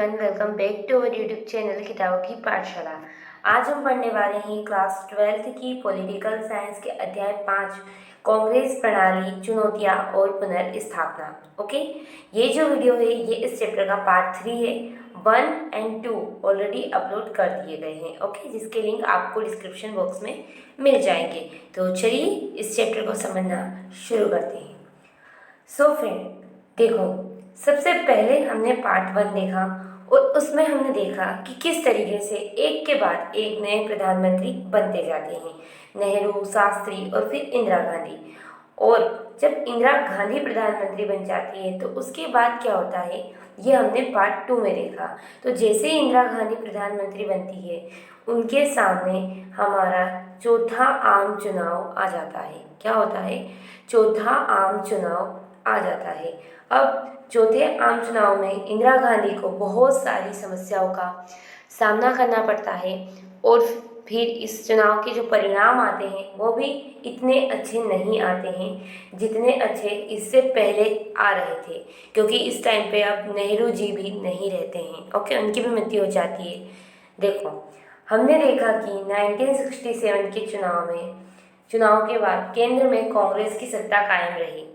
Everyone, welcome back to our YouTube channel किताबों की पाठशाला। आज हम पढ़ने वाले हैं क्लास 12th की पॉलिटिकल साइंस के अध्याय 5 कांग्रेस प्रणाली, चुनौतियां और पुनर्स्थापना। ओके, ये जो वीडियो है ये इस चैप्टर का पार्ट 3 है। 1 और 2 ऑलरेडी अपलोड कर दिए गए हैं। ओके, जिसके लिंक आपको डिस्क्रिप्शन बॉक्स में मिल जाएंगे। तो चलिए इस चैप्टर को समझना शुरू करते हैं। सो फ्रेंड, देखो, सबसे पहले हमने पार्ट 1 देखा और उसमें हमने देखा कि किस तरीके से एक के बाद एक नए प्रधानमंत्री बनते जाते हैं। नेहरू, शास्त्री और फिर इंदिरा गांधी। और जब इंदिरा गांधी प्रधानमंत्री बन जाती है तो उसके बाद क्या होता है, ये हमने पार्ट 2 में देखा। तो जैसे इंदिरा गांधी प्रधानमंत्री बनती है, उनके सामने हमारा चौथा आम चुनाव आ जाता है। क्या होता है? चौथा आम चुनाव आ जाता है। अब चौथे आम चुनाव में इंदिरा गांधी को बहुत सारी समस्याओं का सामना करना पड़ता है और फिर इस चुनाव के जो परिणाम आते हैं वो भी इतने अच्छे नहीं आते हैं जितने अच्छे इससे पहले आ रहे थे, क्योंकि इस टाइम पे अब नेहरू जी भी नहीं रहते हैं। ओके, उनकी भी मृत्यु हो जाती है। देखो, हमने देखा कि 1967 के चुनाव के बाद केंद्र में कांग्रेस की सत्ता कायम रही।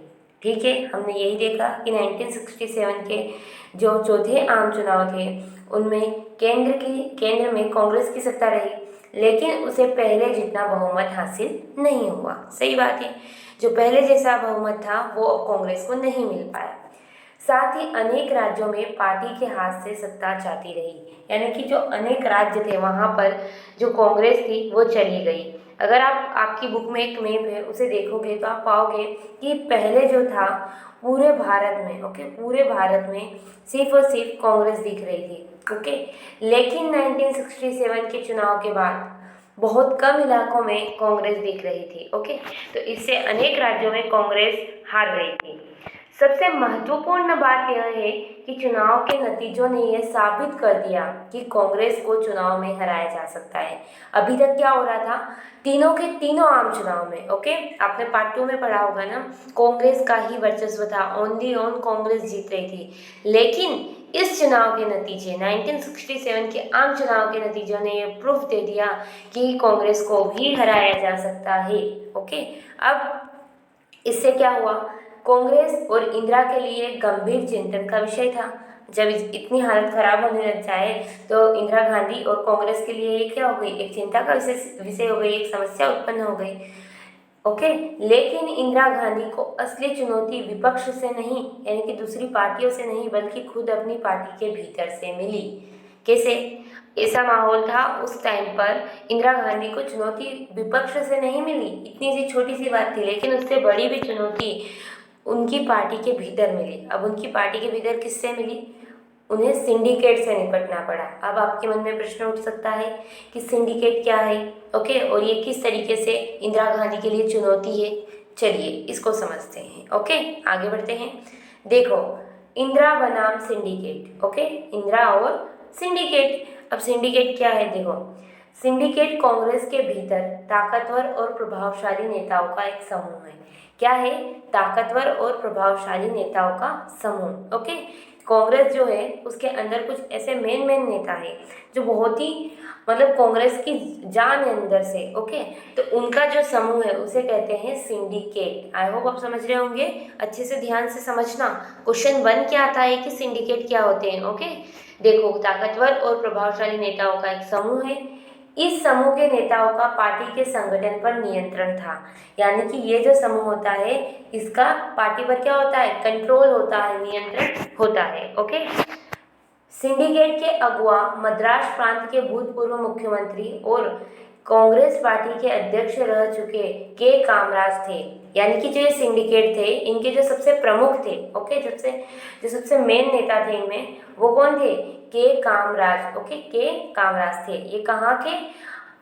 ठीक है, हमने यही देखा कि 1967 के जो चौथे आम चुनाव थे उनमें केंद्र में कांग्रेस की सत्ता रही, लेकिन उसे पहले जितना बहुमत हासिल नहीं हुआ। सही बात है, जो पहले जैसा बहुमत था वो अब कांग्रेस को नहीं मिल पाया। साथ ही अनेक राज्यों में पार्टी के हाथ से सत्ता जाती रही, यानी कि जो अनेक राज्य थे वहाँ पर जो कांग्रेस थी वो चली गई। अगर आपकी बुक में एक मैप है उसे देखोगे तो आप पाओगे कि पहले जो था पूरे भारत में, पूरे भारत में सिर्फ और सिर्फ कांग्रेस दिख रही थी। ओके, लेकिन 1967 के चुनाव के बाद बहुत कम इलाकों में कांग्रेस दिख रही थी। ओके, तो इससे अनेक राज्यों में कांग्रेस हार गई थी। सबसे महत्वपूर्ण बात यह है कि चुनाव के नतीजों ने यह साबित कर दिया कि कांग्रेस को चुनाव में हराया जा सकता है। अभी तक क्या हो रहा था, तीनों के तीनों आम चुनाव में, ओके, आपने पार्ट 2 में पढ़ा होगा ना, कांग्रेस का ही वर्चस्व था, ओनली ऑन कांग्रेस जीत रही थी। लेकिन इस चुनाव के नतीजे, 1967 के आम चुनाव के नतीजों ने यह प्रूफ दे दिया कि कांग्रेस को भी हराया जा सकता है। ओके, अब इससे क्या हुआ, कांग्रेस और इंदिरा के लिए गंभीर चिंतन का विषय था। जब इतनी हालत खराब होने लग जाए तो इंदिरा गांधी और कांग्रेस के लिए ये क्या हो गई, एक चिंता का विषय हो गई, एक समस्या उत्पन्न हो गई। ओके, लेकिन इंदिरा गांधी को असली चुनौती विपक्ष से नहीं, यानी कि दूसरी पार्टियों से नहीं, बल्कि खुद अपनी पार्टी के भीतर से मिली। कैसे? ऐसा माहौल था उस टाइम पर, इंदिरा गांधी को चुनौती विपक्ष से नहीं मिली, इतनी सी छोटी सी बात थी, लेकिन उससे बड़ी भी चुनौती उनकी पार्टी के भीतर मिली। अब उनकी पार्टी के भीतर किससे मिली? उन्हें सिंडिकेट से निपटना पड़ा। अब आपके मन में प्रश्न उठ सकता है कि सिंडिकेट क्या है, ओके, और ये किस तरीके से इंदिरा गांधी के लिए चुनौती है। चलिए इसको समझते हैं। ओके, आगे बढ़ते हैं। देखो, इंदिरा बनाम सिंडिकेट। ओके, इंदिरा और सिंडिकेट। अब सिंडिकेट क्या है? देखो, सिंडिकेट कांग्रेस के भीतर ताकतवर और प्रभावशाली नेताओं का एक समूह है। क्या है? ताकतवर और प्रभावशाली नेताओं का समूह। ओके, कांग्रेस जो है उसके अंदर कुछ ऐसे मेन नेता है जो बहुत ही कांग्रेस की जान है अंदर से। ओके, तो उनका जो समूह है उसे कहते हैं सिंडिकेट। आई होप आप समझ रहे होंगे, अच्छे से ध्यान से समझना। क्वेश्चन 1 क्या आता है कि सिंडिकेट क्या होते हैं। ओके, देखो, ताकतवर और प्रभावशाली नेताओं का एक समूह है। इस समूह के नेताओं का पार्टी के संगठन पर नियंत्रण था, यानी कि ये जो समूह होता है इसका पार्टी पर क्या होता है? कंट्रोल होता है, नियंत्रण होता है। ओके, सिंडिकेट के अगुवा मद्रास प्रांत के भूतपूर्व मुख्यमंत्री और कांग्रेस पार्टी के अध्यक्ष रह चुके के कामराज थे। यानी कि जो ये सिंडिकेट थे, इनके जो सबसे प्रमुख थे, ओके, जो सबसे मेन नेता थे इनमें, वो कौन थे? के कामराज। ओके, के कामराज थे। ये कहाँ के?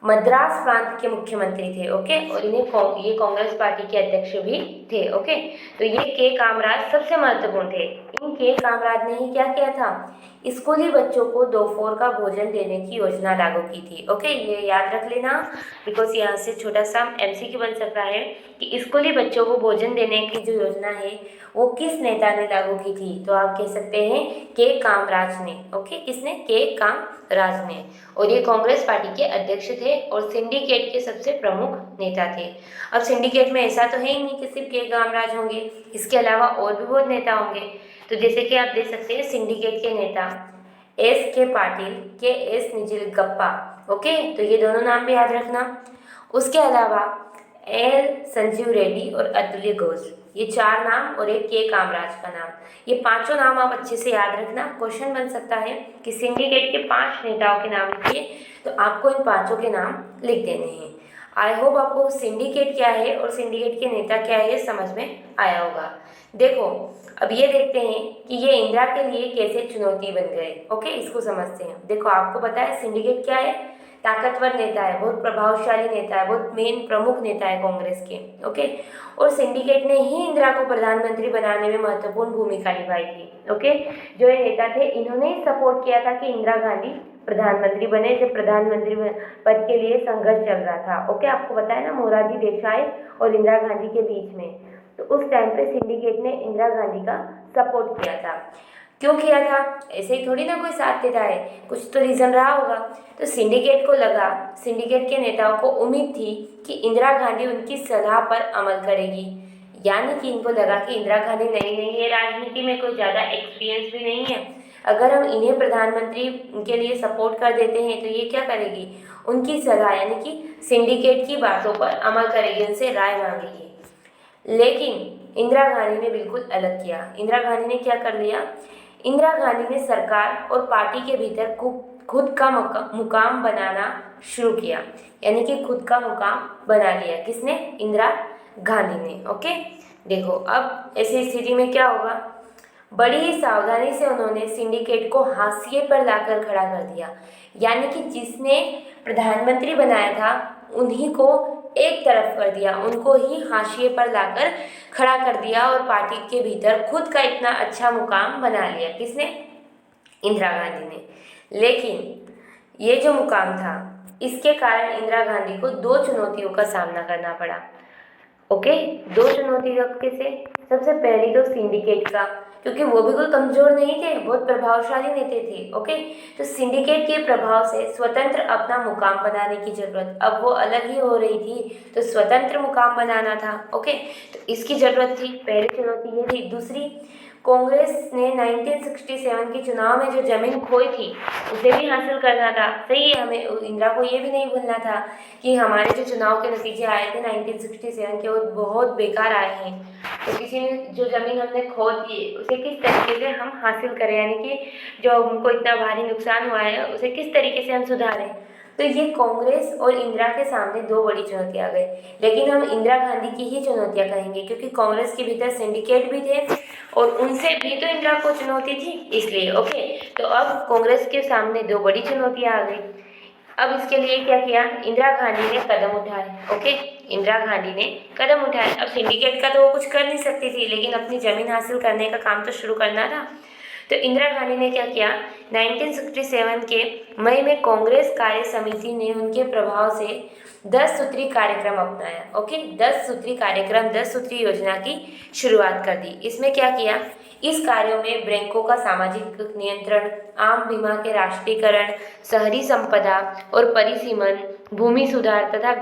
मद्रास प्रांत के मुख्यमंत्री थे। ओके, और ये कांग्रेस पार्टी के अध्यक्ष भी थे। ओके, तो ये के कामराज सबसे महत्वपूर्ण थे। इनके कामराज ने ही क्या किया था, स्कूली बच्चों को दोपहर का भोजन देने की योजना लागू की थी। ओके, ये याद रख लेना, बिकॉज यहाँ से छोटा सा एमसीक्यू बन सकता है कि स्कूली बच्चों को भोजन देने की जो योजना है वो किस नेता ने लागू की थी। तो आप कह सकते हैं के कामराज ने। ओके, किसने, के कामराज ने। और ये कांग्रेस पार्टी के अध्यक्ष थे और सिंडिकेट के सबसे प्रमुख नेता थे। अब सिंडिकेट में ऐसा तो है ही नहीं कि सिर्फ के कामराज होंगे, इसके अलावा और भी बहुत नेता होंगे। तो जैसे कि आप देख सकते हैं सिंडिकेट के नेता एस के पाटिल, के एस निजिलगप्पा। ओके, तो ये दोनों नाम भी याद रखना। उसके अलावा एल संजीव रेड्डी और अतुल्य घोष, ये 4 नाम और एक के कामराज का नाम, ये पांचों नाम आप अच्छे से याद रखना। क्वेश्चन बन सकता है कि सिंडिकेट के 5 नेताओं के नाम लिखिए, तो आपको इन पांचों के नाम लिख देने हैं। आई होप आपको सिंडिकेट क्या है और सिंडिकेट के नेता क्या है ये समझ में आया होगा। देखो, अब ये देखते हैं कि ये इंदिरा के लिए कैसे चुनौती बन गए। ओके, इसको समझते हैं। देखो, आपको पता है सिंडिकेट क्या है, ताकतवर नेता है, बहुत प्रभावशाली नेता है, बहुत मेन प्रमुख नेता है कांग्रेस के। ओके, और सिंडिकेट ने ही इंदिरा को प्रधानमंत्री बनाने में महत्वपूर्ण भूमिका निभाई थी। ओके, जो ये नेता थे इन्होंने ही सपोर्ट किया था कि इंदिरा गांधी प्रधानमंत्री बने, जब प्रधानमंत्री पद के लिए संघर्ष चल रहा था। ओके, आपको पता है ना, मोरारजी देसाई और इंदिरा गांधी के बीच में, तो उस टाइम पे सिंडिकेट ने इंदिरा गांधी का सपोर्ट किया था। क्यों किया था, ऐसे ही थोड़ी ना कोई साथ देता है, कुछ तो रीज़न रहा होगा। तो सिंडिकेट को लगा, सिंडिकेट के नेताओं को उम्मीद थी कि इंदिरा गांधी उनकी सलाह पर अमल करेगी। यानी कि इनको लगा कि इंदिरा गांधी नई नई है, राजनीति में कोई ज़्यादा एक्सपीरियंस भी नहीं है, अगर हम इन्हें प्रधानमंत्री के लिए सपोर्ट कर देते हैं तो ये क्या करेगी, उनकी सलाह यानी कि सिंडिकेट की बातों पर अमल करेगी, उनसे राय मांगेगी। लेकिन इंदिरा गांधी ने बिल्कुल अलग किया। इंदिरा गांधी ने क्या कर लिया, इंदिरा गांधी ने सरकार और पार्टी के भीतर खुद का मुकाम बनाना शुरू किया, यानी कि खुद का मुकाम बना लिया। किसने, इंदिरा गांधी ने। ओके, देखो अब ऐसी स्थिति में क्या होगा, बड़ी ही सावधानी से उन्होंने सिंडिकेट को हाशिए पर लाकर खड़ा कर दिया, यानी कि जिसने प्रधानमंत्री बनाया था उन्हीं को एक तरफ कर दिया, उनको ही हाशिए पर लाकर खड़ा कर दिया और पार्टी के भीतर खुद का इतना अच्छा मुकाम बना लिया। किसने, इंदिरा गांधी ने। लेकिन ये जो मुकाम था इसके कारण इंदिरा गांधी को 2 चुनौतियों का सामना करना पड़ा। ओके, 2 चुनौती कैसे, सबसे पहली तो सिंडिकेट का, क्योंकि वो भी कोई कमजोर नहीं थे, बहुत प्रभावशाली नेता थे। ओके, तो सिंडिकेट के प्रभाव से स्वतंत्र अपना मुकाम बनाने की जरूरत, अब वो अलग ही हो रही थी तो स्वतंत्र मुकाम बनाना था। ओके, तो इसकी जरूरत थी, पहली चुनौती ये थी। दूसरी, कांग्रेस ने 1967 के चुनाव में जो जमीन खोई थी उसे भी हासिल करना था। सही है, हमें इंदिरा को ये भी नहीं भूलना था कि हमारे जो चुनाव के नतीजे आए थे 1967 के, वो बहुत बेकार आए हैं। तो किसी ने जो ज़मीन हमने खो दी उसे किस तरीके से हम हासिल करें, यानी कि जो उनको इतना भारी नुकसान हुआ है उसे किस तरीके से हम सुधारें। तो ये कांग्रेस और इंदिरा के सामने 2 बड़ी चुनौतियाँ आ गई, लेकिन हम इंदिरा गांधी की ही चुनौतियाँ कहेंगे क्योंकि कांग्रेस के भीतर सिंडिकेट भी थे और उनसे भी तो इंदिरा को चुनौती थी, इसलिए। ओके, तो अब कांग्रेस के सामने 2 बड़ी चुनौतियाँ आ गई। अब इसके लिए क्या किया, इंदिरा गांधी ने कदम उठाए। ओके, इंदिरा गांधी ने कदम उठाए। अब सिंडिकेट का तो वो कुछ कर नहीं सकती थी, लेकिन अपनी ज़मीन हासिल करने का काम तो शुरू करना था। तो इंदिरा गांधी ने क्या किया, 1967 के मई में कांग्रेस कार्य समिति ने उनके प्रभाव से 10 सूत्री कार्यक्रम अपनाया। ओके, 10 सूत्री कार्यक्रम, 10 सूत्री योजना की शुरुआत कर दी। इसमें क्या किया, इस कार्यों में बैंकों का सामाजिक नियंत्रण, आम बीमा के राष्ट्रीयकरण, शहरी संपदा और परिसीमन, भूमि सुधार तथा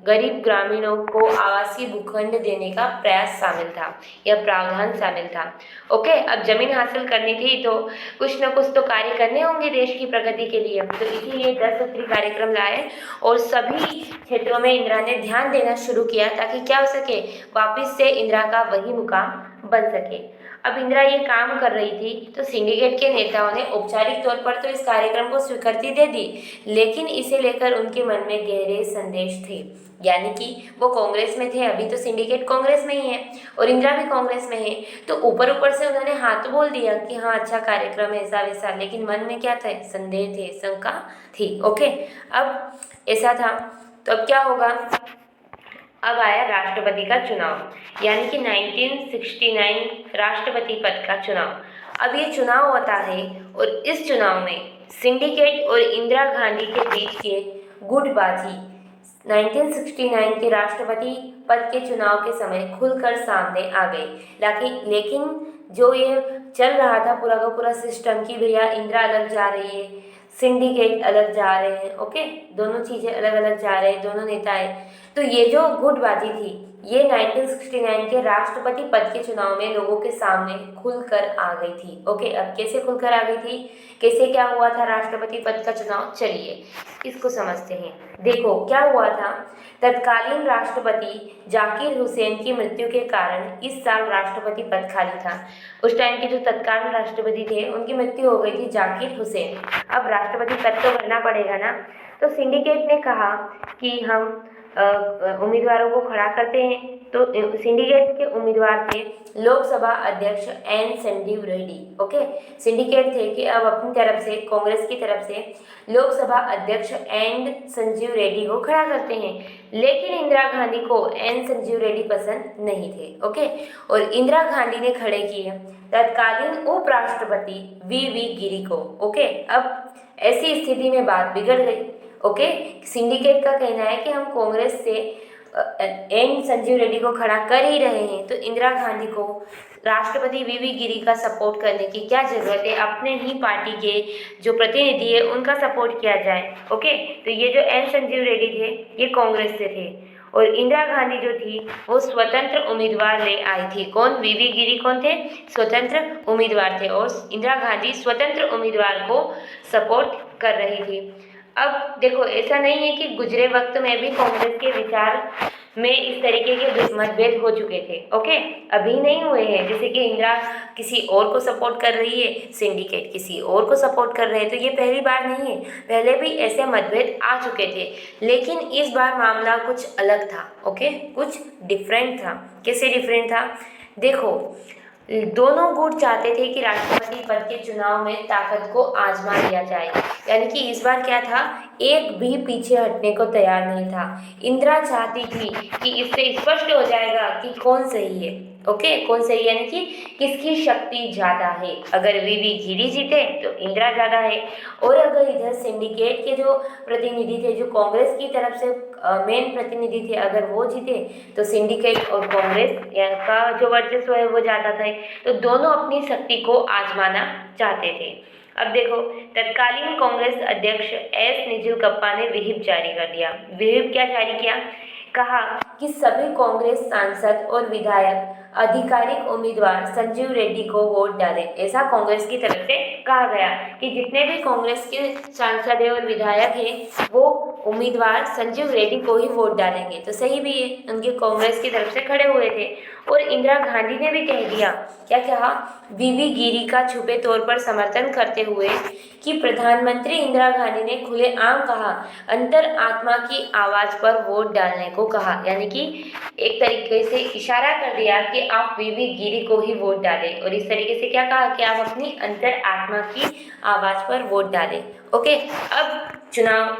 गरीब ग्रामीणों को आवासीय भूखंड देने का प्रयास शामिल था, यह प्रावधान शामिल था। ओके, अब जमीन हासिल करनी थी तो कुछ न कुछ तो कार्य करने होंगे देश की प्रगति के लिए, तो इसीलिए 10 सूत्री कार्यक्रम लाए और सभी क्षेत्रों में इंदिरा ने ध्यान देना शुरू किया ताकि क्या हो सके, वापस से इंदिरा का वही मुकाम बन सके। अब इंदिरा ये काम कर रही थी तो सिंडिकेट के नेताओं ने औपचारिक तौर पर तो इस कार्यक्रम को स्वीकृति दे दी, लेकिन इसे लेकर उनके मन में गहरे संदेश थे। यानी कि वो कांग्रेस में थे, अभी तो सिंडिकेट कांग्रेस में ही है और इंदिरा भी कांग्रेस में है, तो ऊपर ऊपर से उन्होंने हाथ बोल दिया कि हाँ अच्छा कार्यक्रम है ऐसा वैसा, लेकिन मन में क्या था, संदेह थे, शंका थी। ओके, अब ऐसा था तो अब क्या होगा, अब आया राष्ट्रपति का चुनाव, यानी कि 1969 राष्ट्रपति पद का चुनाव। अब ये चुनाव होता है और इस चुनाव में सिंडिकेट और इंदिरा गांधी के बीच के गुटबाजी 1969 के राष्ट्रपति पद के चुनाव के समय खुलकर सामने आ गई। लेकिन जो ये चल रहा था पूरा का पूरा सिस्टम कि भैया इंदिरा अलग जा रही है, सिंडिकेट अलग जा रहे हैं, ओके, दोनों चीज़ें अलग अलग जा रहे हैं, दोनों नेताएं, तो ये जो गुटबाजी थी ये 1969 के राष्ट्रपति पद के चुनाव में लोगों के सामने खुलकर आ गई थी। ओके, अब कैसे खुलकर आ गई थी, कैसे क्या हुआ था राष्ट्रपति पद का चुनाव, चलिए इसको समझते हैं। देखो क्या हुआ था, तत्कालीन राष्ट्रपति जाकिर हुसैन की मृत्यु के कारण इस साल राष्ट्रपति पद खाली था। उस टाइम के जो तत्कालीन राष्ट्रपति थे उनकी मृत्यु हो गई थी, जाकिर हुसैन। अब राष्ट्रपति पद तो भरना पड़ेगा ना, तो सिंडिकेट ने कहा कि हम उम्मीदवारों को खड़ा करते हैं। तो सिंडिकेट के उम्मीदवार थे लोकसभा अध्यक्ष N Sanjiva Reddy. Okay, syndicate थे कि अब अपनी तरफ से, कांग्रेस की तरफ से लोकसभा अध्यक्ष एन संजीव रेड्डी को खड़ा करते हैं, लेकिन इंदिरा गांधी को एन संजीव रेड्डी पसंद नहीं थे। ओके, और इंदिरा गांधी ने खड़े किए तत्कालीन उपराष्ट्रपति वी गिरी को। ओके, अब ऐसी स्थिति में बात बिगड़ गई। ओके, सिंडिकेट का कहना है कि हम कांग्रेस से एन संजीव रेड्डी को खड़ा कर ही रहे हैं, तो इंदिरा गांधी को राष्ट्रपति वी गिरी का सपोर्ट करने की क्या जरूरत है, अपने ही पार्टी के जो प्रतिनिधि है उनका सपोर्ट किया जाए। ओके, तो ये जो एन संजीव रेड्डी थे ये कांग्रेस से थे और इंदिरा गांधी जो थी वो स्वतंत्र उम्मीदवार ले आई थी। कौन, वी गिरी कौन थे, स्वतंत्र उम्मीदवार थे, और इंदिरा गांधी स्वतंत्र उम्मीदवार को सपोर्ट कर रही थी। अब देखो ऐसा नहीं है कि गुजरे वक्त में भी कांग्रेस के विचार में इस तरीके के मतभेद हो चुके थे। ओके, अभी नहीं हुए हैं, जैसे कि इंदिरा किसी और को सपोर्ट कर रही है, सिंडिकेट किसी और को सपोर्ट कर रहे हैं, तो ये पहली बार नहीं है, पहले भी ऐसे मतभेद आ चुके थे, लेकिन इस बार मामला कुछ अलग था। ओके, कुछ डिफरेंट था। कैसे डिफरेंट था, देखो दोनों गुट चाहते थे कि राष्ट्रपति पद के चुनाव में ताकत को आजमा लिया जाए, यानी कि इस बार क्या था, एक भी पीछे हटने को तैयार नहीं था। इंदिरा चाहती थी कि इससे स्पष्ट हो जाएगा कि कौन सही है। ओके, कौन सही यानी कि किसकी शक्ति ज़्यादा है। अगर वी गिरी जीते तो इंदिरा ज़्यादा है, और अगर इधर सिंडिकेट के जो प्रतिनिधि थे, जो कांग्रेस की तरफ से मेन प्रतिनिधि थे, अगर वो जीते तो सिंडिकेट और कांग्रेस का जो वर्चस्व है वो ज़्यादा था। तो दोनों अपनी शक्ति को आजमाना चाहते थे। अब देखो, तत्कालीन कांग्रेस अध्यक्ष एस निजुलकप्पा ने व्हिप जारी कर दिया। व्हिप क्या जारी किया, कहा कि सभी कांग्रेस सांसद और विधायक आधिकारिक उम्मीदवार संजीव रेड्डी को वोट डालें। ऐसा कांग्रेस की तरफ से कहा गया कि जितने भी कांग्रेस के सांसद है और विधायक हैं वो उम्मीदवार संजीव रेड्डी को ही वोट डालेंगे। तो सही भी है, उनके कांग्रेस की तरफ से खड़े हुए थे। और इंदिरा गांधी ने भी कह दिया, क्या कहा, वी गिरी का छुपे तौर पर समर्थन करते हुए कि प्रधानमंत्री इंदिरा गांधी ने खुलेआम कहा, अंतर आत्मा की आवाज़ पर वोट डालने को कहा, यानी कि एक तरीके से इशारा कर दिया कि आप वी गिरी को ही वोट डालें, और इस तरीके से क्या कहा कि आप अपनी अंतर आत्मा की आवाज़ पर वोट डालें। ओके, अब चुनाव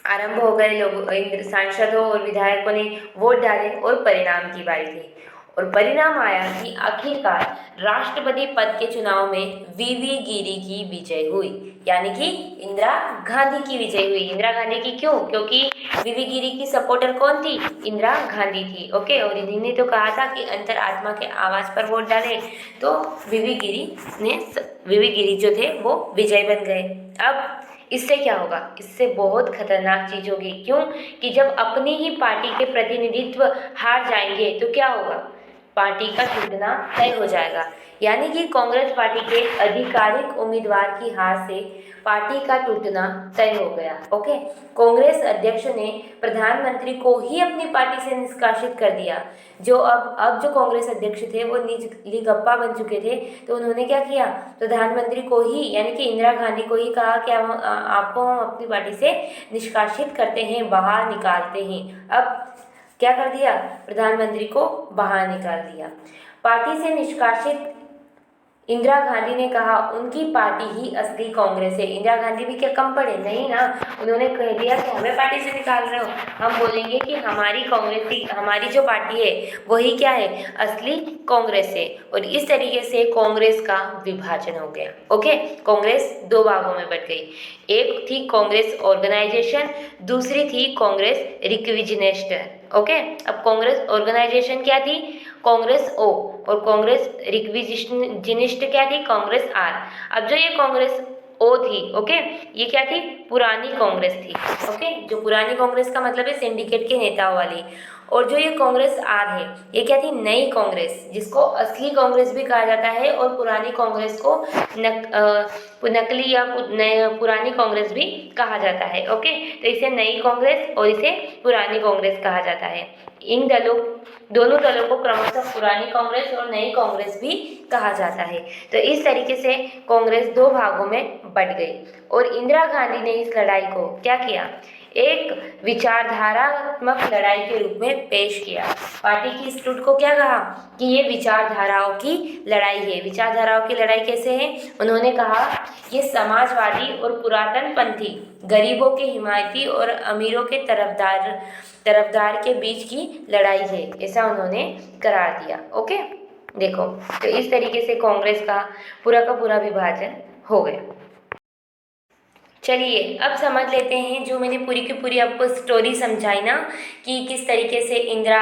आरंभ हो गए, लोग सांसदों और विधायकों ने वोट डाले और परिणाम की बारी थी। और परिणाम आया कि आखिरकार राष्ट्रपति पद के चुनाव में वी गिरी की विजय हुई, यानी कि इंदिरा गांधी की विजय हुई। इंदिरा गांधी की क्यों, क्योंकि वी गिरी की सपोर्टर कौन थी, इंदिरा गांधी थी। ओके, और इन्होंने तो कहा था कि अंतर आत्मा के आवाज़ पर वोट डालें, तो वी गिरी जो थे वो विजय बन गए। अब इससे क्या होगा, इससे बहुत खतरनाक चीज़ होगी। क्यों, कि जब अपनी ही पार्टी के प्रतिनिधित्व हार जाएंगे तो क्या होगा, पार्टी का टूटना तय हो जाएगा। यानी कि कांग्रेस पार्टी के आधिकारिक उम्मीदवार की हार से पार्टी का टूटना तय हो गया। ओके, कांग्रेस अध्यक्ष ने प्रधानमंत्री को ही अपनी पार्टी से निष्कासित कर दिया। जो अब जो कांग्रेस अध्यक्ष थे वो निजुलकप्पा बन चुके थे, तो उन्होंने क्या किया, प्रधानमंत्री को ही यानी कि इंदिरा गांधी को ही कहा कि आपको हम अपनी पार्टी से निष्कासित करते हैं, बाहर निकालते हैं। अब क्या कर दिया, प्रधानमंत्री को बाहर निकाल दिया। पार्टी से निष्कासित इंदिरा गांधी ने कहा उनकी पार्टी ही असली कांग्रेस है। इंदिरा गांधी भी क्या कम पड़े? नहीं ना, उन्होंने कह दिया कि हमें पार्टी से निकाल रहे हो। हम बोलेंगे कि हमारी कांग्रेस ही, हमारी जो पार्टी है वही क्या है? असली कांग्रेस है। और इस तरीके से कांग्रेस का विभाजन हो गया। ओके, कांग्रेस दो भागों में बट गई। एक थी कांग्रेस ऑर्गेनाइजेशन, दूसरी थी कांग्रेस रिक्विजिनेशन। ओके, अब कांग्रेस ऑर्गेनाइजेशन क्या थी? कांग्रेस ओ, और कांग्रेस रिक्विजिशनिस्ट क्या थी? कांग्रेस आर। अब जो ये कांग्रेस ओ थी, ओके, ये क्या थी? पुरानी कांग्रेस थी। ओके, जो पुरानी कांग्रेस का मतलब है सिंडिकेट के नेताओं वाली। और जो ये कांग्रेस आर है, ये क्या थी? नई कांग्रेस, जिसको असली कांग्रेस भी कहा जाता है और पुरानी कांग्रेस को नकली या पुरानी कांग्रेस भी कहा जाता है। ओके, तो इसे नई कांग्रेस और इसे पुरानी कांग्रेस कहा जाता है। इन दोनों दलों को क्रमशः पुरानी कांग्रेस और नई कांग्रेस भी कहा जाता है। तो इस तरीके से कांग्रेस दो भागों में बट गई और इंदिरा गांधी ने इस लड़ाई को क्या किया? एक विचारधारात्मक लड़ाई के रूप में पेश किया। पार्टी की इस टूट को क्या कहा? कि ये विचारधाराओं की लड़ाई है। विचारधाराओं की लड़ाई कैसे है? उन्होंने कहा ये समाजवादी और पुरातनपंथी, गरीबों के हिमायती और अमीरों के तरफदार के बीच की लड़ाई है, ऐसा उन्होंने करार दिया। ओके, देखो, तो इस तरीके से कांग्रेस का पूरा विभाजन हो गया। चलिए अब समझ लेते हैं, जो मैंने पूरी की पूरी आपको स्टोरी समझाई ना, कि किस तरीके से इंदिरा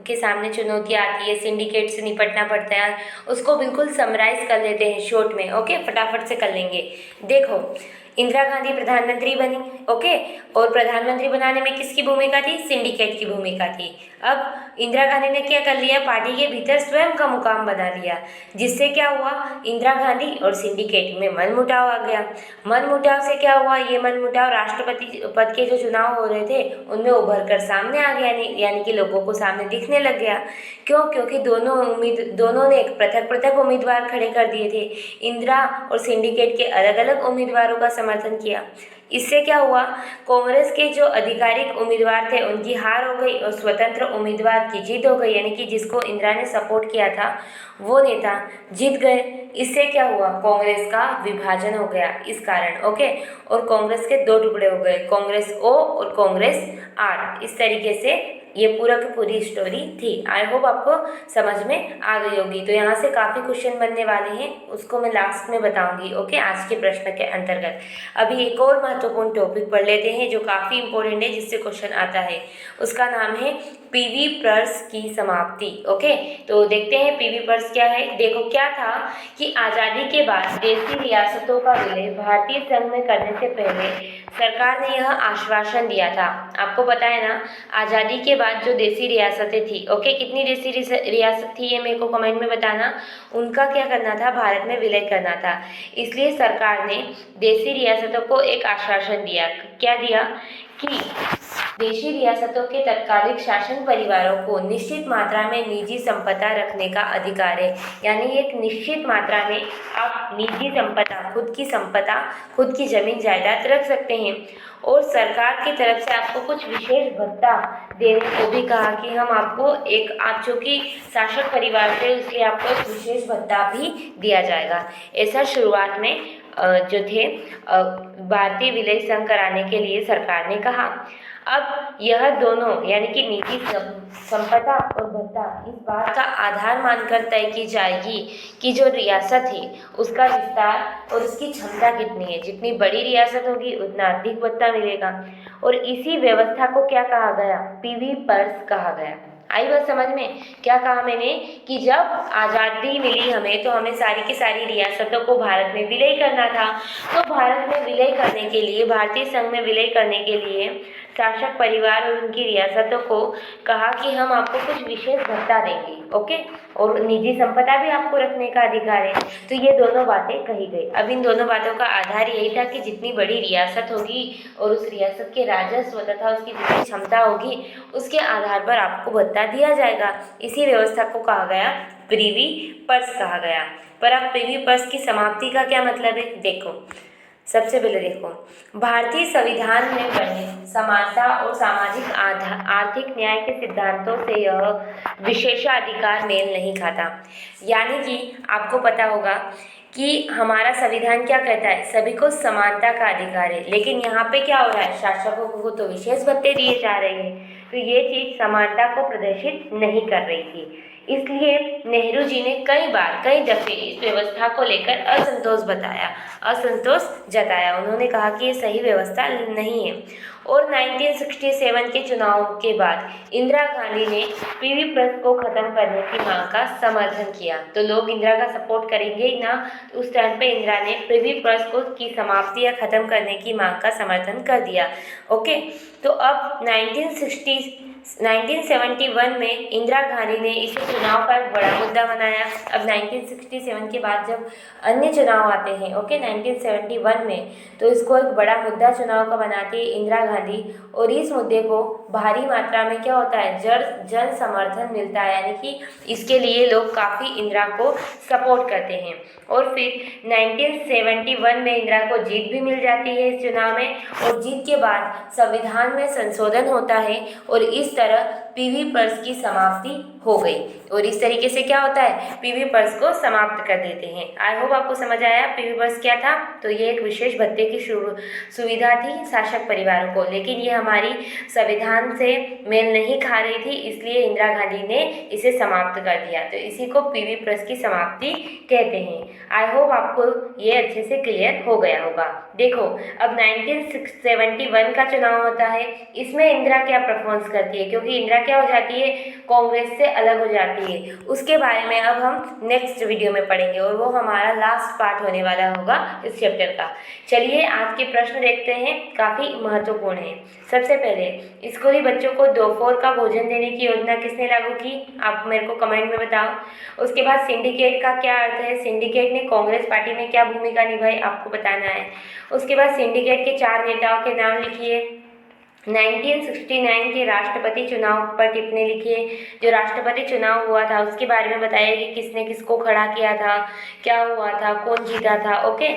के सामने चुनौतियाँ आती है, सिंडिकेट से निपटना पड़ता है, उसको बिल्कुल समराइज कर लेते हैं शॉर्ट में। ओके, फटाफट से कर लेंगे। देखो, इंदिरा गांधी प्रधानमंत्री बनी। ओके, और प्रधानमंत्री बनाने में किसकी भूमिका थी? सिंडिकेट की भूमिका थी। अब इंदिरा गांधी ने क्या कर लिया? पार्टी के भीतर स्वयं का मुकाम बना लिया, जिससे क्या हुआ? इंदिरा गांधी और सिंडिकेट में मनमुटाव आ गया। मनमुटाव से क्या हुआ? ये मनमुटाव राष्ट्रपति पद के जो चुनाव हो रहे थे उनमें उभर कर सामने आ गया, यानी कि लोगों को सामने दिखने लग गया। क्यों? क्योंकि दोनों ने पृथक पृथक उम्मीदवार खड़े कर दिए थे। इंदिरा और सिंडिकेट के अलग अलग उम्मीदवारों का समर्थन किया। इससे क्या हुआ? कांग्रेस के जो आधिकारिक उम्मीदवार थे उनकी हार हो गई और स्वतंत्र उम्मीदवार की जीत हो गई, यानी कि जिसको इंदिरा ने सपोर्ट किया था वो नेता जीत गए। इससे क्या हुआ? कांग्रेस का विभाजन हो गया इस कारण। ओके, और कांग्रेस के दो टुकड़े हो गए, कांग्रेस ओ और कांग्रेस आर। इस तरीके से ये पूरा की पूरी स्टोरी थी। आई होप आपको समझ में आ गई होगी। तो यहाँ से काफ़ी क्वेश्चन बनने वाले हैं, उसको मैं लास्ट में बताऊंगी। ओके, आज के प्रश्न के अंतर्गत अभी एक और महत्वपूर्ण टॉपिक पढ़ लेते हैं जो काफ़ी इंपॉर्टेंट है, जिससे क्वेश्चन आता है। उसका नाम है पीवी पर्स की समाप्ति। ओके, तो देखते हैं पीवी पर्स क्या है। देखो, क्या था कि आज़ादी के बाद देशी रियासतों का विलय भारतीय संघ में करने से पहले सरकार ने यह आश्वासन दिया था। आपको पता है ना, आज़ादी के बाद जो देशी रियासतें थी, ओके, कितनी देशी रियासत थी ये मेरे को कमेंट में बताना, उनका क्या करना था? भारत में विलय करना था। इसलिए सरकार ने देशी रियासतों को एक आश्वासन दिया। क्या दिया? कि देशी रियासतों के तत्कालिक शासन परिवारों को निश्चित मात्रा में निजी संपदा रखने का अधिकार है। यानी एक निश्चित मात्रा में आप निजी संपदा, खुद की संपदा, खुद की जमीन जायदाद रख सकते हैं। और सरकार की तरफ से आपको कुछ विशेष भत्ता देने को भी कहा कि हम आपको आप चूँकि शासक परिवार से, इसलिए आपको एक विशेष भत्ता भी दिया जाएगा। ऐसा शुरुआत में जो थे भारतीय विलय संघ कराने के लिए सरकार ने कहा। अब यह दोनों, यानी कि निजी संपदा और भत्ता, इस बात का आधार मानकर तय की जाएगी कि जो रियासत है उसका विस्तार और उसकी क्षमता कितनी है। जितनी बड़ी रियासत होगी उतना अधिक भत्ता मिलेगा। और इसी व्यवस्था को क्या कहा गया? पीवी पर्स कहा गया। आई बात समझ में? क्या कहा मैंने? कि जब आज़ादी मिली हमें, तो हमें सारी की सारी रियासतों को भारत में विलय करना था। तो भारत में विलय करने के लिए, भारतीय संघ में विलय करने के लिए शासक परिवार और उनकी रियासतों को कहा कि हम आपको कुछ विशेष भत्ता देंगे। ओके, और निजी संपदा भी आपको रखने का अधिकार है। तो ये दोनों बातें कही गई। अब इन दोनों बातों का आधार यही था कि जितनी बड़ी रियासत होगी और उस रियासत के राजस्व तथा उसकी जितनी क्षमता होगी, उसके आधार पर आपको भत्ता दिया जाएगा। इसी व्यवस्था को कहा गया प्रीवी पर्स कहा गया। पर अब प्रीवी पर्स की समाप्ति का क्या मतलब है? देखो, सबसे पहले देखो, भारतीय संविधान में वर्णित समानता और सामाजिक आर्थिक न्याय के सिद्धांतों से यह विशेषाधिकार मेल नहीं खाता। यानी कि आपको पता होगा कि हमारा संविधान क्या कहता है, सभी को समानता का अधिकार है, लेकिन यहाँ पे क्या हो रहा है, शासकों को तो विशेष भत्ते दिए जा रहे हैं। तो ये चीज़ समानता को प्रदर्शित नहीं कर रही थी। इसलिए नेहरू जी ने कई दफ़े इस व्यवस्था को लेकर असंतोष जताया। उन्होंने कहा कि ये सही व्यवस्था नहीं है। और 1967 के चुनाव के बाद इंदिरा गांधी ने पीवी प्रथा को खत्म करने की मांग का समर्थन किया। तो लोग इंदिरा का सपोर्ट करेंगे ही ना, तो उस टाइम पे इंदिरा ने पीवी प्रथा को की समाप्ति या खत्म करने की मांग का समर्थन कर दिया। ओके, तो अब 1971 में इंदिरा गांधी ने इसे चुनाव का एक बड़ा मुद्दा बनाया। अब 1967 के बाद जब अन्य चुनाव आते हैं, ओके, 1971 में, तो इसको एक बड़ा मुद्दा चुनाव का बनाती है इंदिरा गांधी। और इस मुद्दे को भारी मात्रा में क्या होता है, जन समर्थन मिलता है, यानी कि इसके लिए लोग काफ़ी इंदिरा को सपोर्ट करते हैं। और फिर 1971 में इंदिरा को जीत भी मिल जाती है इस चुनाव में। और जीत के बाद संविधान में संशोधन होता है और इस तरह पीवी प्रथा की समाप्ति हो गई। और इस तरीके से क्या होता है, पीवी प्रथा को समाप्त कर देते हैं। आई होप आपको समझ आया पीवी प्रथा क्या था। तो ये एक विशेष भत्ते की सुविधा थी शासक परिवारों को, लेकिन ये हमारी संविधान से मेल नहीं खा रही थी, इसलिए इंदिरा गांधी ने इसे समाप्त कर दिया। तो इसी को पीवी प्रथा की समाप्ति कहते हैं। आई होप आपको ये अच्छे से क्लियर हो गया होगा। देखो, अब 1971 का चुनाव होता है, इसमें इंदिरा क्या परफॉर्मेंस करती है, क्योंकि इंदिरा क्या हो जाती है, कांग्रेस से अलग हो जाती है। उसके बारे में अब हम नेक्स्ट वीडियो में पढ़ेंगे और वो हमारा लास्ट पार्ट होने वाला होगा इस चैप्टर का। चलिए आज के प्रश्न देखते हैं, काफ़ी महत्वपूर्ण है। सबसे पहले, स्कूली बच्चों को दोपहर का भोजन देने की योजना किसने लागू की, आप मेरे को कमेंट में बताओ। उसके बाद सिंडिकेट का क्या अर्थ है, सिंडिकेट ने कांग्रेस पार्टी में क्या भूमिका निभाई, आपको बताना है। उसके बाद सिंडिकेट के 4 नेताओं के नाम लिखिए। 1969 के राष्ट्रपति चुनाव पर टिप्पणी लिखिए। जो राष्ट्रपति चुनाव हुआ था उसके बारे में बताइए कि किसने किसको खड़ा किया था, क्या हुआ था, कौन जीता था। ओके,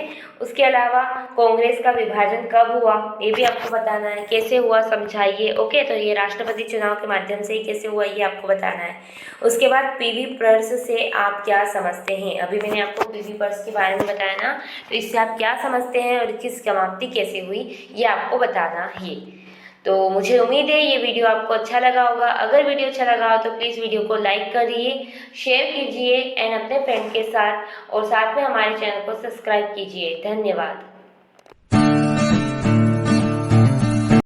उसके अलावा कांग्रेस का विभाजन कब हुआ ये भी आपको बताना है, कैसे हुआ समझाइए। ओके, तो ये राष्ट्रपति चुनाव के माध्यम से ही कैसे हुआ ये आपको बताना है। उसके बाद पीवी प्रथा से आप क्या समझते हैं, अभी मैंने आपको पीवी प्रथा के बारे में बताया ना, तो इससे आप क्या समझते हैं और इसकी समाप्ति कैसे हुई ये आपको बताना है। तो मुझे उम्मीद है ये वीडियो आपको अच्छा लगा होगा। अगर वीडियो अच्छा लगा हो तो प्लीज़ वीडियो को लाइक करिए, शेयर कीजिए एंड अपने फ्रेंड के साथ, और साथ में हमारे चैनल को सब्सक्राइब कीजिए। धन्यवाद।